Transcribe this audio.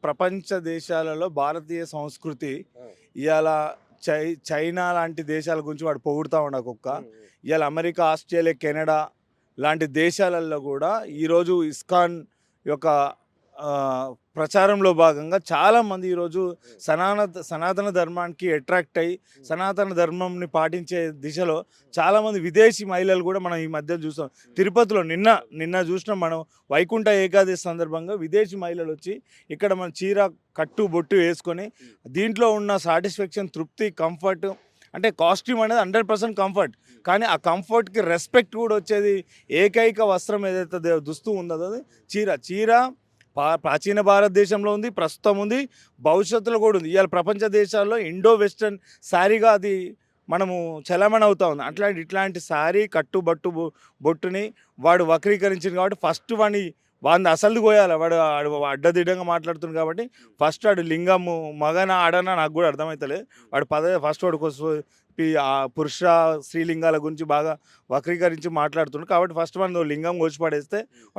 ప్రపంచ దేశాలలో భారతీయ సంస్కృతి ఆ! ఇవాళ చైనా లాంటి దేశాల గురించి వాడు పొగుడుతా ఉండ కుక్క. హ్మ్. హ్మ్. ఇవాళ అమెరికా, ఆస్ట్రేలియా, కెనడా లాంటి దేశాలలో కూడా ఈరోజు ఇస్కాన్ యొక్క ప్రచారంలో భాగంగా చాలామంది ఈరోజు హ్మ్. సనాతన ధర్మానికి అట్రాక్ట్ అయ్యి హ్మ్. సనాతన ధర్మంని పాటించే దిశలో చాలామంది విదేశీ మహిళలు కూడా మనం ఈ మధ్య చూసాం. తిరుపతిలో నిన్న నిన్న చూసినాం మనం. వైకుంఠ ఏకాదశి సందర్భంగా విదేశీ మహిళలు వచ్చి ఇక్కడ మన చీర కట్టు బొట్టు వేసుకొని హ్మ్. దీంట్లో ఉన్న సాటిస్ఫాక్షన్, తృప్తి, కంఫర్ట్, అంటే కాస్ట్యూమ్ అనేది 100% కంఫర్ట్. కానీ ఆ కంఫర్ట్‌కి రెస్పెక్ట్ కూడా వచ్చేది ఏకైక వస్త్రం ఏదైతే దుస్తు ఉందో అది చీర. చీర ప్రాచీన భారతదేశంలో ఉంది, ప్రస్తుతం ఉంది, భవిష్యత్తులో కూడా ఉంది. ఇవాళ ప్రపంచ దేశాల్లో ఇండో వెస్టర్న్ శారీగా అది మనము చలామణి అవుతా ఉంది. ఇట్లాంటి శారీ కట్టుబట్టు బొట్టుని వాడు వక్రీకరించింది కాబట్టి ఫస్ట్ వాడిని అసలు పోయాలి. వాడు అడ్డదిడ్డంగా మాట్లాడుతుంది కాబట్టి ఫస్ట్ వాడు లింగము మగనా ఆడనా నాకు కూడా అర్థమవుతలేదు. వాడు ఫస్ట్ వాడు పురుష స్త్రీలింగాల గురించి బాగా వక్రీకరించి మాట్లాడుతుండు కాబట్టి ఫస్ట్ మనం లింగం కోసి పడేస్తే